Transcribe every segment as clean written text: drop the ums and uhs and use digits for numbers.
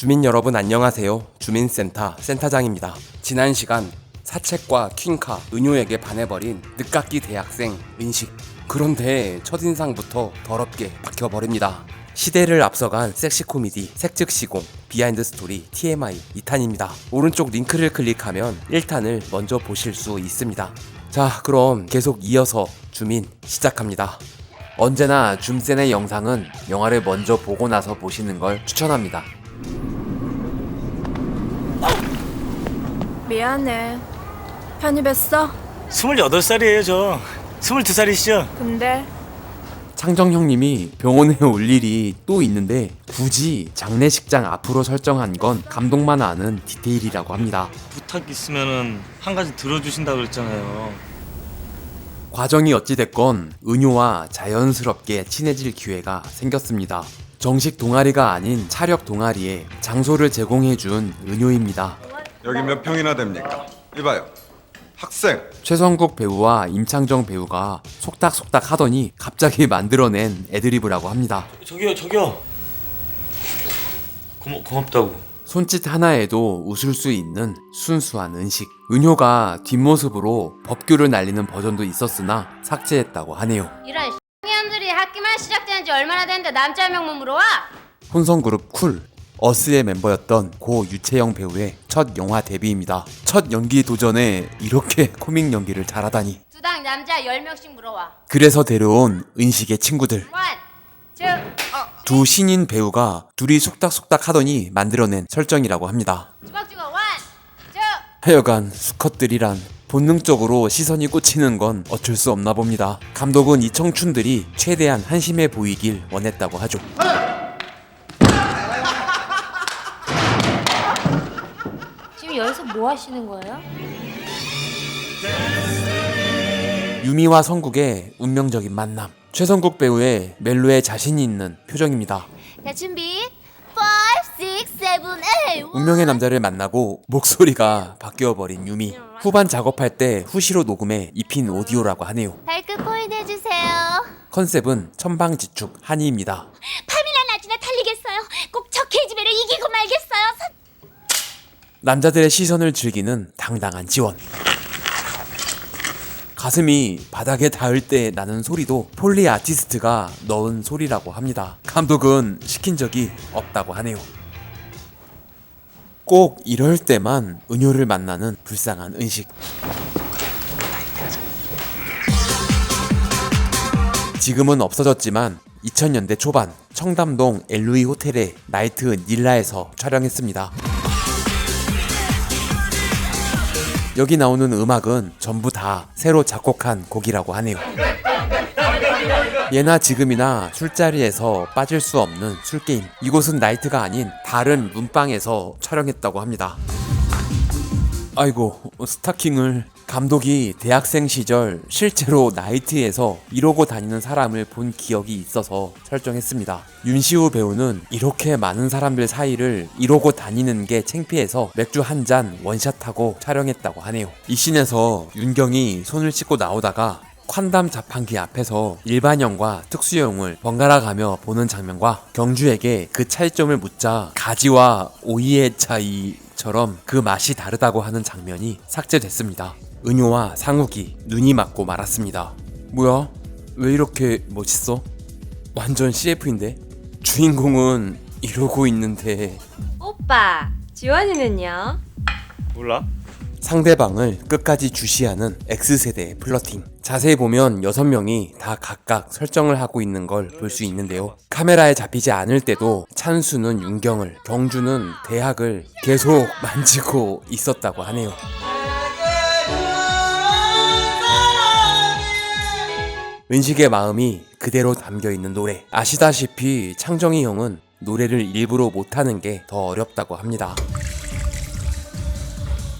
주민 여러분 안녕하세요. 주민센터 센터장입니다. 지난 시간 사책과 퀸카 은효에게 반해버린 늦깎이 대학생 은식. 그런데 첫인상부터 더럽게 박혀버립니다. 시대를 앞서간 섹시 코미디 색즉시공 비하인드 스토리 TMI 2탄입니다. 오른쪽 링크를 클릭하면 1탄을 먼저 보실 수 있습니다. 자, 그럼 계속 이어서 주민 시작합니다. 언제나 줌센의 영상은 영화를 먼저 보고 나서 보시는 걸 추천합니다. 미안해. 편입했어? 28살이에요 저. 22살이시죠? 근데 창정 형님이 병원에 올 일이 또 있는데 굳이 장례식장 앞으로 설정한 건 감독만 아는 디테일이라고 합니다. 부탁 있으면은 한 가지 들어주신다고 그랬잖아요. 과정이 어찌됐건 은효와 자연스럽게 친해질 기회가 생겼습니다. 정식 동아리가 아닌 차력 동아리에 장소를 제공해준 은효입니다. 여기 몇 평이나 됩니까? 이봐요, 학생. 최성국 배우와 임창정 배우가 속닥속닥 하더니 갑자기 만들어낸 애드리브라고 합니다. 저기요. 고맙다고. 손짓 하나에도 웃을 수 있는 순수한 은식. 은효가 뒷모습으로 법규를 날리는 버전도 있었으나 삭제했다고 하네요. 이런 X년들이 학기만 시작된 지 얼마나 됐는데 남자 명 못 물어와? 혼성그룹 쿨 어스의 멤버였던 고 유채영 배우의 첫 영화 데뷔입니다. 첫 연기 도전에 이렇게 코믹 연기를 잘하다니. 두당 남자 10명씩 물어와. 그래서 데려온 은식의 친구들. 두 신인 배우가 둘이 속닥속닥 하더니 만들어낸 설정이라고 합니다. 주먹 하여간 수컷들이란 본능적으로 시선이 꽂히는 건 어쩔 수 없나 봅니다. 감독은 이 청춘들이 최대한 한심해 보이길 원했다고 하죠. 지금 여기서 뭐 하시는 거예요? 유미와 성국의 운명적인 만남. 최성국 배우의 멜로에 자신이 있는 표정입니다. 자, 준비 5, 6, 7, 8 운명의 남자를 만나고 목소리가 바뀌어버린 유미. 후반 작업할 때 후시로 녹음해 입힌 오디오라고 하네요. 발끝 포인트 해주세요. 컨셉은 천방지축 한이입니다. 파밀라 나지나 달리겠어요. 꼭 저 계집애를 이기고 말겠어요. 남자들의 시선을 즐기는 당당한 지원. 가슴이 바닥에 닿을 때 나는 소리도 폴리 아티스트가 넣은 소리라고 합니다. 감독은 시킨 적이 없다고 하네요. 꼭 이럴 때만 은효를 만나는 불쌍한 은식. 지금은 없어졌지만 2000년대 초반 청담동 엘루이 호텔의 나이트 닐라에서 촬영했습니다. 여기 나오는 음악은 전부 다 새로 작곡한 곡이라고 하네요. 예나 지금이나 술자리에서 빠질 수 없는 술게임. 이곳은 나이트가 아닌 다른 문방에서 촬영했다고 합니다. 아이고, 스타킹을. 감독이 대학생 시절 실제로 나이트에서 이러고 다니는 사람을 본 기억이 있어서 설정했습니다. 윤시우 배우는 이렇게 많은 사람들 사이를 이러고 다니는 게 창피해서 맥주 한 잔 원샷하고 촬영했다고 하네요. 이 씬에서 윤경이 손을 씻고 나오다가 콴담 자판기 앞에서 일반형과 특수형을 번갈아 가며 보는 장면과 경주에게 그 차이점을 묻자 가지와 오이의 차이처럼 그 맛이 다르다고 하는 장면이 삭제됐습니다. 은효와 상욱이 눈이 맞고 말았습니다. 뭐야? 왜 이렇게 멋있어? 완전 CF인데? 주인공은 이러고 있는데. 오빠, 지원이는요? 몰라? 상대방을 끝까지 주시하는 X세대의 플러팅. 자세히 보면 6명이 다 각각 설정을 하고 있는 걸 볼 수 있는데요. 카메라에 잡히지 않을 때도 찬수는 윤경을, 경주는 대학을 계속 만지고 있었다고 하네요. 은식의 마음이 그대로 담겨있는 노래. 아시다시피 창정이 형은 노래를 일부러 못하는 게 더 어렵다고 합니다.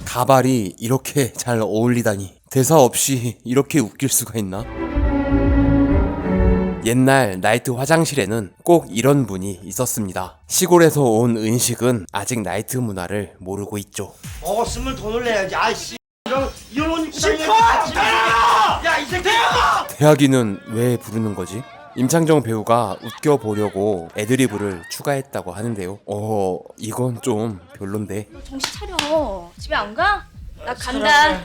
가발이 이렇게 잘 어울리다니. 대사 없이 이렇게 웃길 수가 있나? 옛날 나이트 화장실에는 꼭 이런 분이 있었습니다. 시골에서 온 은식은 아직 나이트 문화를 모르고 있죠. 먹었으면 돈을 내야지. 아이씨. 이런 옷 입고 다니는 야, 이 새끼야! 대학이는 왜 부르는 거지? 임창정 배우가 웃겨보려고 애드리브를 추가했다고 하는데요. 이건 좀 별론데. 정신 차려. 집에 안 가? 나 간다.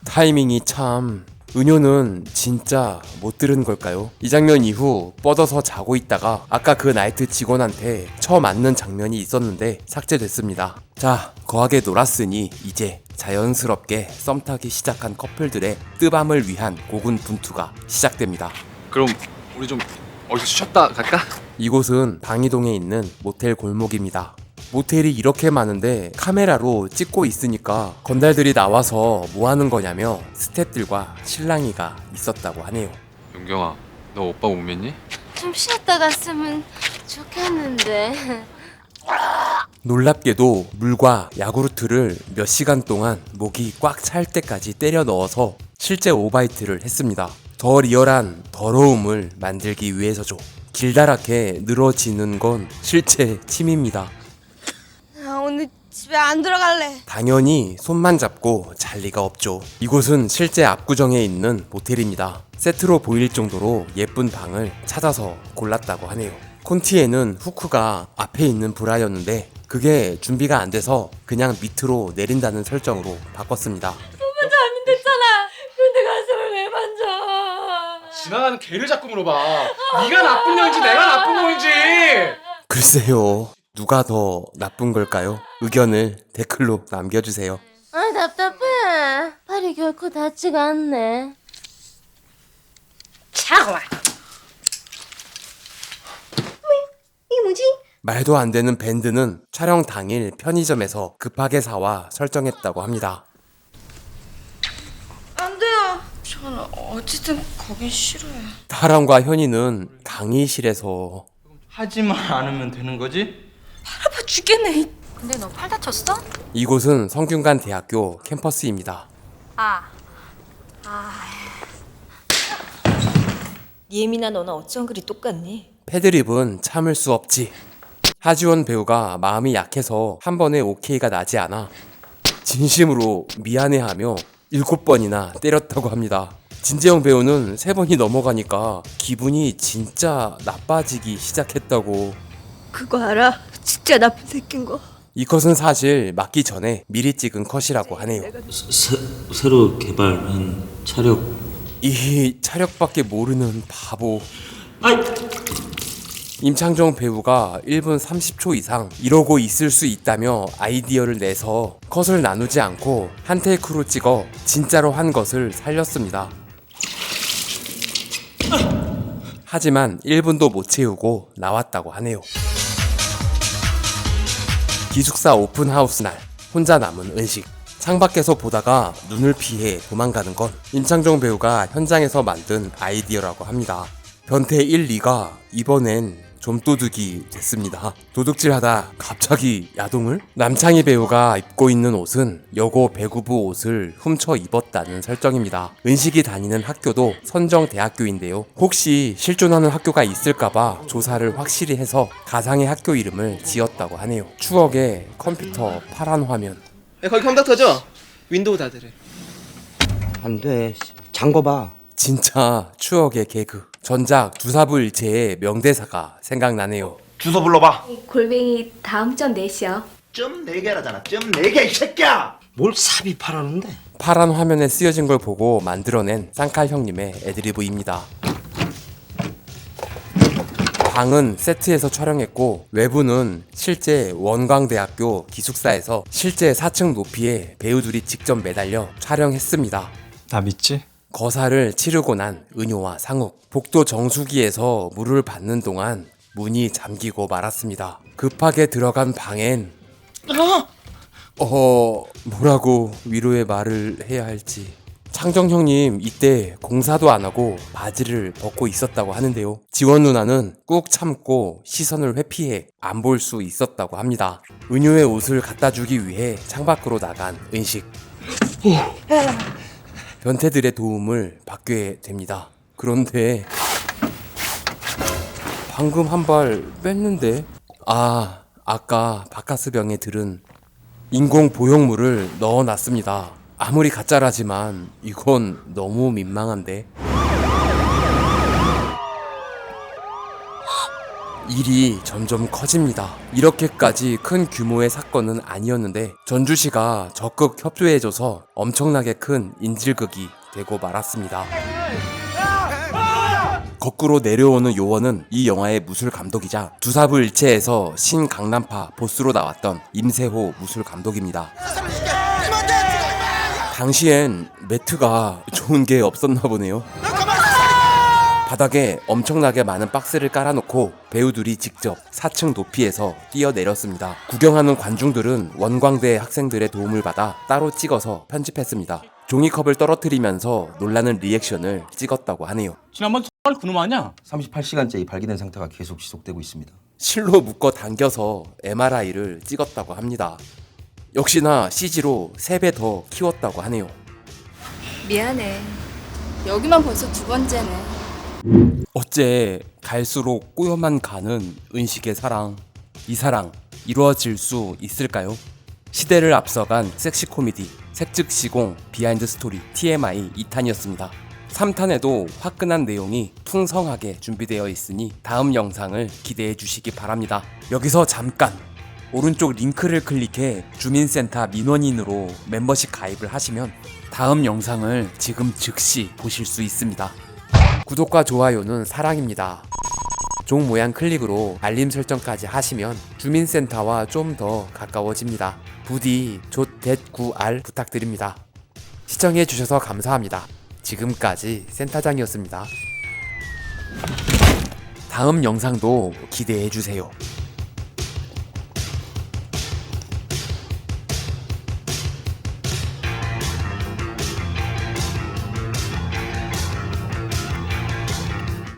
타이밍이 참... 은효는 진짜 못 들은 걸까요? 이 장면 이후 뻗어서 자고 있다가 아까 그 나이트 직원한테 처맞는 장면이 있었는데 삭제됐습니다. 자, 거하게 놀았으니 이제 자연스럽게 썸 타기 시작한 커플들의 뜨밤을 위한 고군분투가 시작됩니다. 그럼 우리 좀 어디서 쉬었다 갈까? 이곳은 방이동에 있는 모텔 골목입니다. 모텔이 이렇게 많은데 카메라로 찍고 있으니까 건달들이 나와서 뭐 하는 거냐며 스태프들과 실랑이가 있었다고 하네요. 용경아, 너 오빠 못 믿니? 좀 쉬었다 갔으면 좋겠는데. 놀랍게도 물과 야구르트를 몇 시간 동안 목이 꽉 찰 때까지 때려 넣어서 실제 오바이트를 했습니다. 더 리얼한 더러움을 만들기 위해서죠. 길다랗게 늘어지는 건 실제 침입니다. 나 오늘 집에 안 들어갈래. 당연히 손만 잡고 잘 리가 없죠. 이곳은 실제 압구정에 있는 모텔입니다. 세트로 보일 정도로 예쁜 방을 찾아서 골랐다고 하네요. 콘티에는 후크가 앞에 있는 브라였는데 그게 준비가 안 돼서 그냥 밑으로 내린다는 설정으로 바꿨습니다. 잘못했잖아. 근데 가슴을 왜 만져? 지나가는 개를 자꾸 물어봐. 네가 나쁜 놈인지 내가 나쁜 놈인지. 글쎄요. 누가 더 나쁜 걸까요? 의견을 댓글로 남겨주세요. 아 답답해. 팔이 결코 닿지가 않네. 잠깐만. 이게 뭐지? 말도 안 되는 밴드는 촬영 당일 편의점에서 급하게 사와 설정했다고 합니다. 안 돼요. 저는 어쨌든 거긴 싫어요. 타랑과 현이는 강의실에서 하지만 않으면 되는 거지? 아파 죽겠네. 근데 너 팔 다쳤어? 이곳은 성균관 대학교 캠퍼스입니다. 예민한 너는 어쩜 그리 똑같니? 패드립은 참을 수 없지. 하지원 배우가 마음이 약해서 한 번에 오케이가 나지 않아 진심으로 미안해하며 7번이나 때렸다고 합니다. 진재영 배우는 3번이 넘어가니까 기분이 진짜 나빠지기 시작했다고. 그거 알아? 진짜 나쁜 새끼인 거. 이 컷은 사실 맞기 전에 미리 찍은 컷이라고 하네요. 새로 개발한 차력. 이 차력밖에 모르는 바보. 아이, 임창정 배우가 1분 30초 이상 이러고 있을 수 있다며 아이디어를 내서 컷을 나누지 않고 한 테이크로 찍어 진짜로 한 것을 살렸습니다. 하지만 1분도 못 채우고 나왔다고 하네요. 기숙사 오픈하우스 날 혼자 남은 은식. 창밖에서 보다가 눈을 피해 도망가는 건 임창정 배우가 현장에서 만든 아이디어라고 합니다. 변태 1, 2가 이번엔 좀도둑이 됐습니다. 도둑질하다 갑자기 야동을? 남창희 배우가 입고 있는 옷은 여고 배구부 옷을 훔쳐 입었다는 설정입니다. 은식이 다니는 학교도 선정대학교인데요. 혹시 실존하는 학교가 있을까봐 조사를 확실히 해서 가상의 학교 이름을 지었다고 하네요. 추억의 컴퓨터 파란 화면. 야, 거기 컴퓨터죠? 윈도우 닫으래. 안 돼. 잠궈봐. 진짜 추억의 개그. 전작 두사부일체의 명대사가 생각나네요. 주소 불러봐. 골뱅이 다음 점 넷이요. 점 4개라잖아. 점 4개 이 새끼야. 뭘 삽입하라는데? 파란 화면에 쓰여진 걸 보고 만들어낸 쌍칼 형님의 애드리브입니다. 방은 세트에서 촬영했고 외부는 실제 원광대학교 기숙사에서 실제 4층 높이에 배우들이 직접 매달려 촬영했습니다. 나 믿지? 거사를 치르고 난 은효와 상욱. 복도 정수기에서 물을 받는 동안 문이 잠기고 말았습니다. 급하게 들어간 방엔 뭐라고 위로의 말을 해야 할지. 창정 형님 이때 공사도 안 하고 바지를 벗고 있었다고 하는데요. 지원 누나는 꾹 참고 시선을 회피해 안 볼 수 있었다고 합니다. 은효의 옷을 갖다 주기 위해 창밖으로 나간 은식. 변태들의 도움을 받게 됩니다. 그런데 방금 한 발 뺐는데 아까 바카스병에 들은 인공 보형물을 넣어놨습니다. 아무리 가짜라지만 이건 너무 민망한데. 일이 점점 커집니다. 이렇게까지 큰 규모의 사건은 아니었는데 전주시가 적극 협조해줘서 엄청나게 큰 인질극이 되고 말았습니다. 거꾸로 내려오는 요원은 이 영화의 무술 감독이자 두사부일체에서 신강남파 보스로 나왔던 임세호 무술 감독입니다. 당시엔 매트가 좋은 게 없었나 보네요. 바닥에 엄청나게 많은 박스를 깔아놓고 배우들이 직접 4층 높이에서 뛰어내렸습니다. 구경하는 관중들은 원광대 학생들의 도움을 받아 따로 찍어서 편집했습니다. 종이컵을 떨어뜨리면서 놀라는 리액션을 찍었다고 하네요. 지난번 정말 그놈 아니야? 38시간째 이 발기된 상태가 계속 지속되고 있습니다. 실로 묶어 당겨서 MRI를 찍었다고 합니다. 역시나 CG로 3배 더 키웠다고 하네요. 미안해. 여기만 벌써 2번째네. 어째 갈수록 꼬여만 가는 은식의 사랑, 이 사랑 이루어질 수 있을까요? 시대를 앞서간 섹시 코미디 색즉시공 비하인드 스토리 TMI 2탄이었습니다. 3탄에도 화끈한 내용이 풍성하게 준비되어 있으니 다음 영상을 기대해 주시기 바랍니다. 여기서 잠깐 오른쪽 링크를 클릭해 주민센터 민원인으로 멤버십 가입을 하시면 다음 영상을 지금 즉시 보실 수 있습니다. 구독과 좋아요는 사랑입니다. 종 모양 클릭으로 알림 설정까지 하시면 주민센터와 좀 더 가까워집니다. 부디 조-9R 부탁드립니다. 시청해주셔서 감사합니다. 지금까지 센터장이었습니다. 다음 영상도 기대해주세요.